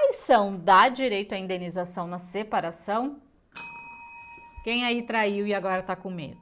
traição dá direito à indenização na separação? Quem aí traiu e agora está com medo?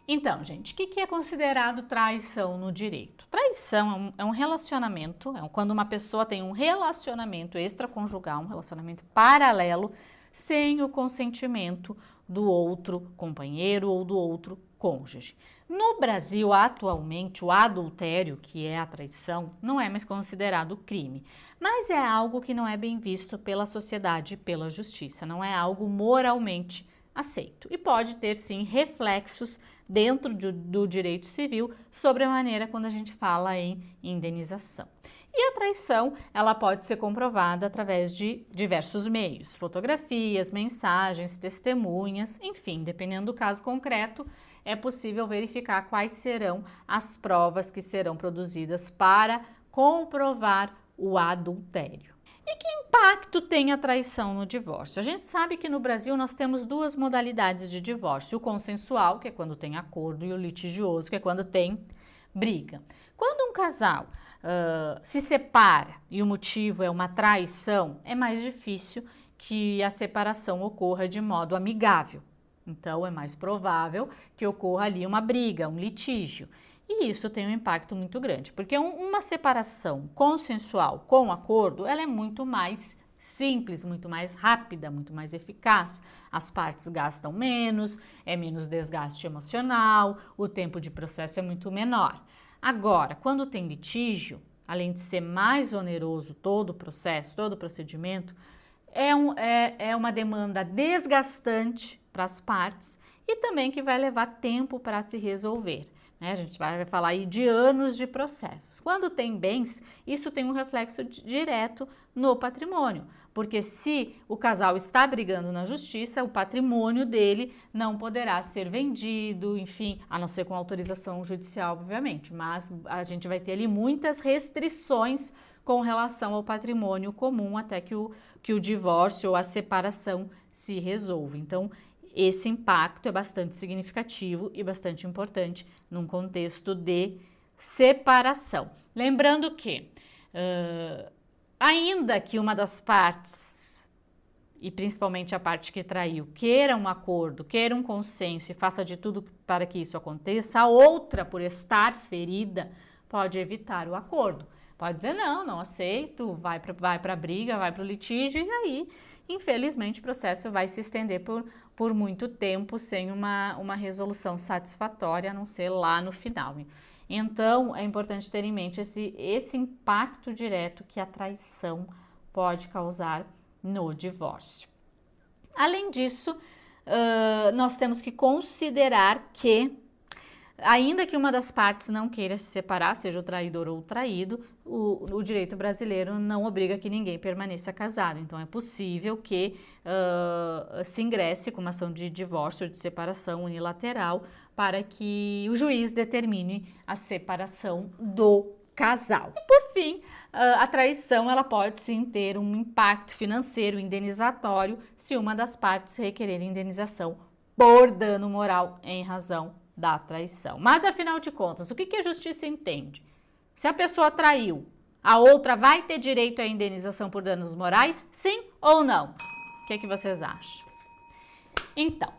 Então, gente, o que é considerado traição no direito? Traição é um relacionamento, quando uma pessoa tem um relacionamento extraconjugal, um relacionamento paralelo, sem o consentimento do outro companheiro ou do outro cônjuge. No Brasil, atualmente, o adultério, que é a traição, não é mais considerado crime, mas é algo que não é bem visto pela sociedade e pela justiça, não é algo moralmente aceito e pode ter sim reflexos dentro do direito civil sobre a maneira quando a gente fala em indenização. E a traição, ela pode ser comprovada através de diversos meios, fotografias, mensagens, testemunhas, enfim, dependendo do caso concreto, é possível verificar quais serão as provas que serão produzidas para comprovar o adultério. E que impacto tem a traição no divórcio? A gente sabe que no Brasil nós temos duas modalidades de divórcio, o consensual, que é quando tem acordo, e o litigioso, que é quando tem briga. Quando um casal se separa e o motivo é uma traição, é mais difícil que a separação ocorra de modo amigável. Então, é mais provável que ocorra ali uma briga, um litígio. E isso tem um impacto muito grande, porque uma separação consensual com acordo, ela é muito mais simples, muito mais rápida, muito mais eficaz. As partes gastam menos, é menos desgaste emocional, o tempo de processo é muito menor. Agora, quando tem litígio, além de ser mais oneroso todo o processo, todo o procedimento, é uma demanda desgastante para as partes e também que vai levar tempo para se resolver. A gente vai falar aí de anos de processos. Quando tem bens, isso tem um reflexo direto no patrimônio, porque se o casal está brigando na justiça, o patrimônio dele não poderá ser vendido, enfim, a não ser com autorização judicial, obviamente, mas a gente vai ter ali muitas restrições com relação ao patrimônio comum até que o divórcio ou a separação se resolva. Então, esse impacto é bastante significativo e bastante importante num contexto de separação. Lembrando que, ainda que uma das partes, e principalmente a parte que traiu, queira um acordo, queira um consenso e faça de tudo para que isso aconteça, a outra, por estar ferida, pode evitar o acordo. Pode dizer, não aceito, vai para a briga, vai para o litígio, e aí, infelizmente, o processo vai se estender por muito tempo sem uma resolução satisfatória, a não ser lá no final. Então, é importante ter em mente esse impacto direto que a traição pode causar no divórcio. Além disso, nós temos que considerar que, ainda que uma das partes não queira se separar, seja o traidor ou o traído, o direito brasileiro não obriga que ninguém permaneça casado. Então, é possível que se ingresse com uma ação de divórcio ou de separação unilateral para que o juiz determine a separação do casal. E, por fim, a traição ela pode sim ter um impacto financeiro indenizatório se uma das partes requerer indenização por dano moral em razão da traição. Mas, afinal de contas, o que a justiça entende? Se a pessoa traiu, a outra vai ter direito à indenização por danos morais? Sim ou não? O que vocês acham? Então,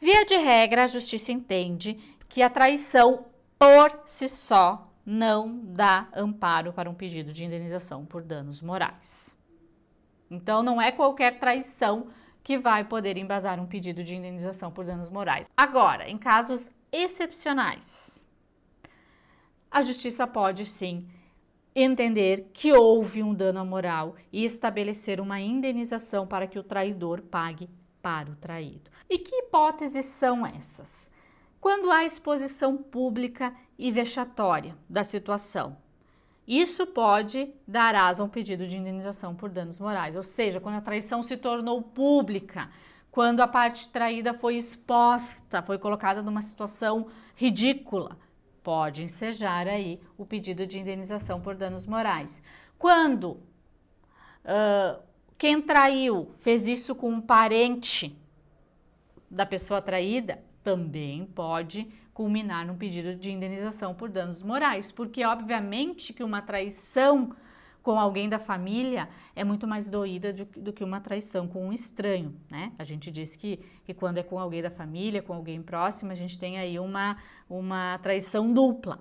via de regra, a justiça entende que a traição por si só não dá amparo para um pedido de indenização por danos morais. Então, não é qualquer traição que vai poder embasar um pedido de indenização por danos morais. Agora, em casos excepcionais, a justiça pode sim entender que houve um dano moral e estabelecer uma indenização para que o traidor pague para o traído. E que hipóteses são essas? Quando há exposição pública e vexatória da situação, isso pode dar asa a um pedido de indenização por danos morais, ou seja, quando a traição se tornou pública, quando a parte traída foi exposta, foi colocada numa situação ridícula, pode ensejar aí o pedido de indenização por danos morais. Quando quem traiu fez isso com um parente da pessoa traída, também pode culminar num pedido de indenização por danos morais, porque obviamente que uma traição com alguém da família é muito mais doída do que uma traição com um estranho, né? A gente diz que quando é com alguém da família, com alguém próximo, a gente tem aí uma traição dupla,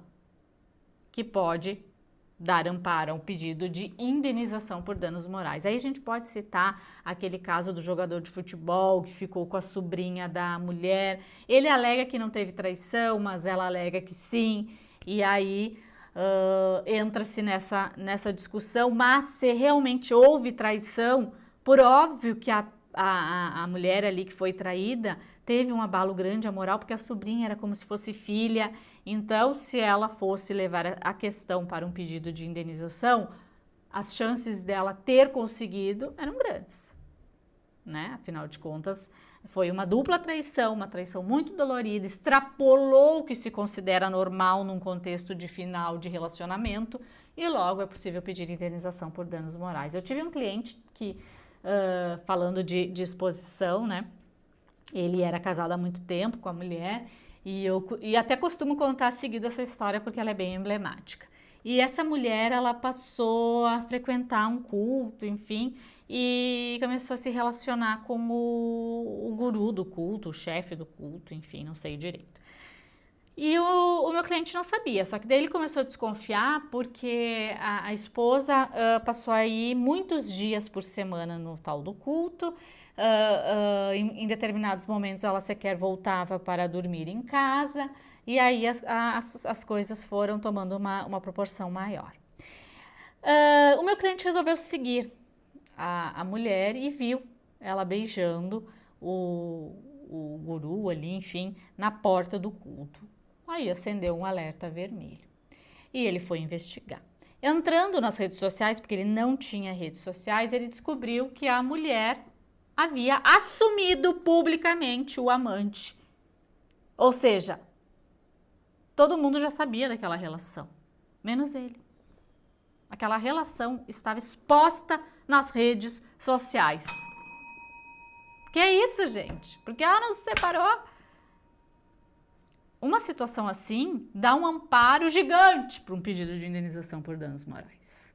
que pode dar amparo ao pedido de indenização por danos morais. Aí a gente pode citar aquele caso do jogador de futebol que ficou com a sobrinha da mulher. Ele alega que não teve traição, mas ela alega que sim. E aí entra-se nessa discussão, mas se realmente houve traição, por óbvio que a mulher ali que foi traída teve um abalo grande à moral, porque a sobrinha era como se fosse filha. Então, se ela fosse levar a questão para um pedido de indenização, as chances dela ter conseguido eram grandes, né? Afinal de contas, foi uma dupla traição, uma traição muito dolorida, extrapolou o que se considera normal num contexto de final de relacionamento e logo é possível pedir indenização por danos morais. Eu tive um cliente que, falando de exposição, né? Ele era casado há muito tempo com a mulher e até costumo contar seguido essa história porque ela é bem emblemática. E essa mulher, ela passou a frequentar um culto, enfim, e começou a se relacionar com o guru do culto, o chefe do culto, enfim, não sei direito. E o meu cliente não sabia, só que daí ele começou a desconfiar porque a esposa passou aí muitos dias por semana no tal do culto. Em determinados momentos ela sequer voltava para dormir em casa e aí as coisas foram tomando uma proporção maior. O meu cliente resolveu seguir a mulher e viu ela beijando o guru ali, enfim, na porta do culto. Aí acendeu um alerta vermelho e ele foi investigar. Entrando nas redes sociais, porque ele não tinha redes sociais, ele descobriu que a mulher havia assumido publicamente o amante. Ou seja, todo mundo já sabia daquela relação, menos ele. Aquela relação estava exposta nas redes sociais. Que é isso, gente? Porque ela não se separou. Uma situação assim dá um amparo gigante para um pedido de indenização por danos morais.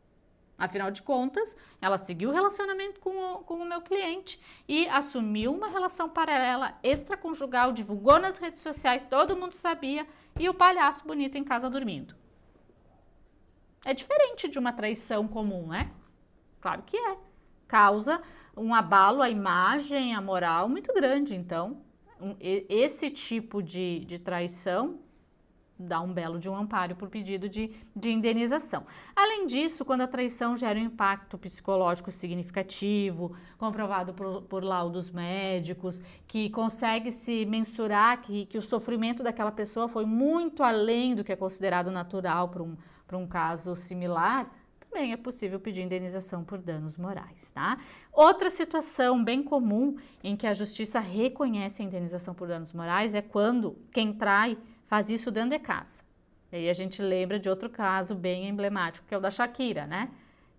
Afinal de contas, ela seguiu o relacionamento com o meu cliente e assumiu uma relação paralela extraconjugal, divulgou nas redes sociais, todo mundo sabia, e o palhaço bonito em casa dormindo. É diferente de uma traição comum, né? Claro que é. Causa um abalo à imagem, à moral muito grande. Então, esse tipo de traição dá um belo de um amparo por pedido de indenização. Além disso, quando a traição gera um impacto psicológico significativo, comprovado por laudos médicos, que consegue se mensurar que o sofrimento daquela pessoa foi muito além do que é considerado natural para um caso similar, também é possível pedir indenização por danos morais, tá? Outra situação bem comum em que a justiça reconhece a indenização por danos morais é quando quem trai faz isso dentro de casa. E aí a gente lembra de outro caso bem emblemático, que é o da Shakira, né?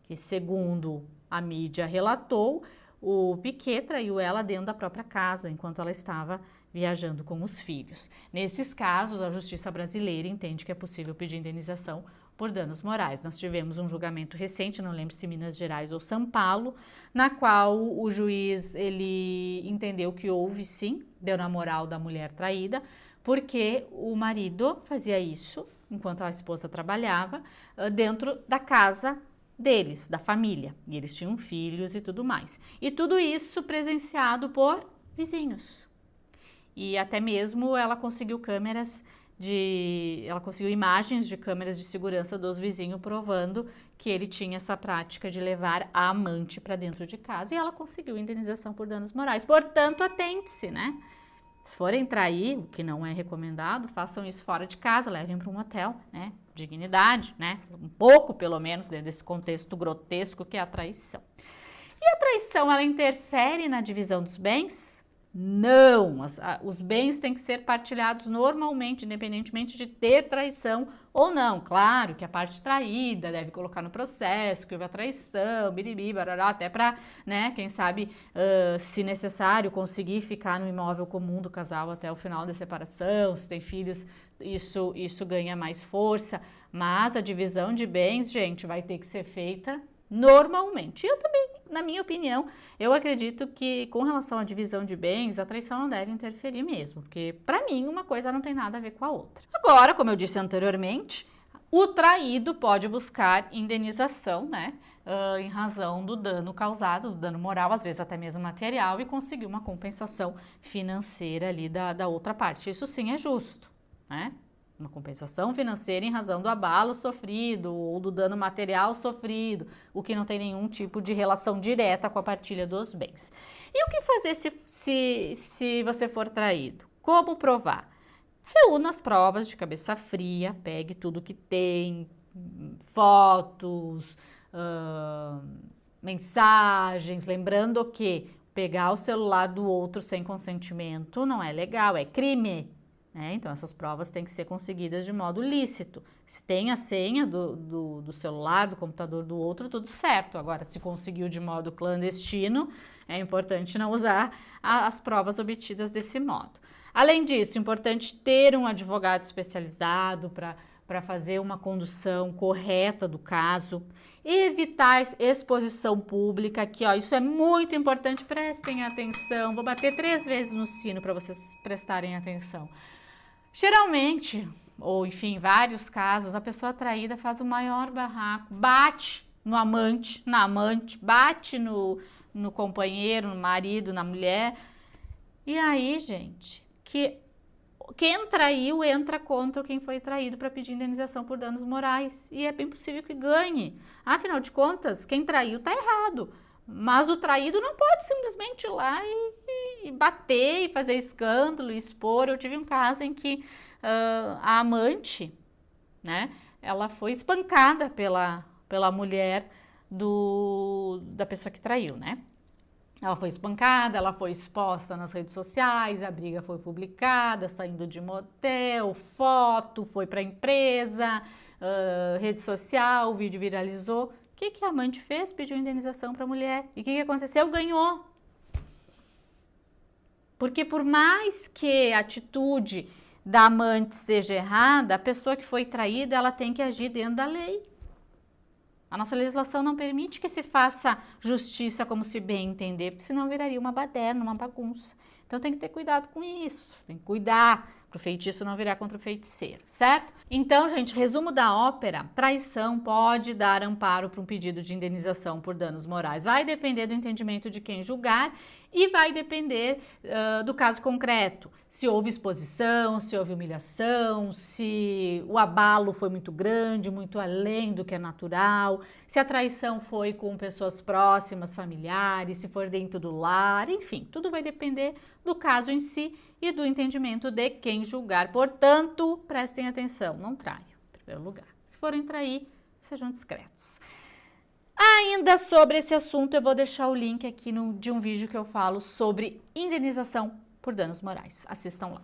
Que segundo a mídia relatou, o Piquet traiu ela dentro da própria casa, enquanto ela estava viajando com os filhos. Nesses casos, a justiça brasileira entende que é possível pedir indenização por danos morais. Nós tivemos um julgamento recente, não lembro se Minas Gerais ou São Paulo, na qual o juiz ele entendeu que houve sim, deu na moral da mulher traída, porque o marido fazia isso enquanto a esposa trabalhava dentro da casa deles, da família, e eles tinham filhos e tudo mais. E tudo isso presenciado por vizinhos. E até mesmo ela conseguiu imagens de câmeras de segurança dos vizinhos provando que ele tinha essa prática de levar a amante para dentro de casa e ela conseguiu indenização por danos morais. Portanto, atente-se, né? Se forem trair, o que não é recomendado, façam isso fora de casa, levem para um hotel, né? Dignidade, né? Um pouco, pelo menos, dentro desse contexto grotesco que é a traição. E a traição, ela interfere na divisão dos bens? Não, os bens têm que ser partilhados normalmente, independentemente de ter traição ou não. Claro que a parte traída deve colocar no processo que houve a traição, biriri, barará, até para, né, quem sabe, se necessário, conseguir ficar no imóvel comum do casal até o final da separação. Se tem filhos, isso ganha mais força. Mas a divisão de bens, gente, vai ter que ser feita Normalmente. Eu também, na minha opinião, eu acredito que com relação à divisão de bens, a traição não deve interferir mesmo, porque para mim uma coisa não tem nada a ver com a outra. Agora, como eu disse anteriormente, o traído pode buscar indenização, né, em razão do dano causado, do dano moral, às vezes até mesmo material, e conseguir uma compensação financeira ali da outra parte. Isso sim é justo, né? Uma compensação financeira em razão do abalo sofrido ou do dano material sofrido, o que não tem nenhum tipo de relação direta com a partilha dos bens. E o que fazer se você for traído? Como provar? Reúna as provas de cabeça fria, pegue tudo que tem, fotos, mensagens, lembrando que pegar o celular do outro sem consentimento não é legal, é crime. Então, essas provas têm que ser conseguidas de modo lícito. Se tem a senha do celular, do computador do outro, tudo certo. Agora, se conseguiu de modo clandestino, é importante não usar as provas obtidas desse modo. Além disso, é importante ter um advogado especializado para fazer uma condução correta do caso, evitar exposição pública, que isso é muito importante, prestem atenção. Vou bater 3 vezes no sino para vocês prestarem atenção. Geralmente, ou enfim, vários casos, a pessoa traída faz o maior barraco, bate no amante, na amante, bate no companheiro, no marido, na mulher. E aí, gente, quem traiu entra contra quem foi traído para pedir indenização por danos morais. E é bem possível que ganhe. Afinal de contas, quem traiu está errado. Mas o traído não pode simplesmente ir lá e bater, e fazer escândalo, e expor. Eu tive um caso em que a amante, né, ela foi espancada pela mulher da pessoa que traiu, né? Ela foi espancada, ela foi exposta nas redes sociais, a briga foi publicada, saindo de motel, foto, foi para a empresa, rede social, o vídeo viralizou. O que a amante fez? Pediu indenização para a mulher. E o que aconteceu? Ganhou. Porque por mais que a atitude da amante seja errada, a pessoa que foi traída, ela tem que agir dentro da lei. A nossa legislação não permite que se faça justiça como se bem entender, porque senão viraria uma baderna, uma bagunça. Então tem que ter cuidado com isso, tem que cuidar para o feitiço não virar contra o feiticeiro, certo? Então, gente, resumo da ópera: traição pode dar amparo para um pedido de indenização por danos morais. Vai depender do entendimento de quem julgar e vai depender do caso concreto. Se houve exposição, se houve humilhação, se o abalo foi muito grande, muito além do que é natural, se a traição foi com pessoas próximas, familiares, se for dentro do lar, enfim, tudo vai depender do caso em si e do entendimento de quem julgar. Portanto, prestem atenção, não traiam, em primeiro lugar. Se forem trair, sejam discretos. Ainda sobre esse assunto, eu vou deixar o link aqui de um vídeo que eu falo sobre indenização por danos morais. Assistam lá.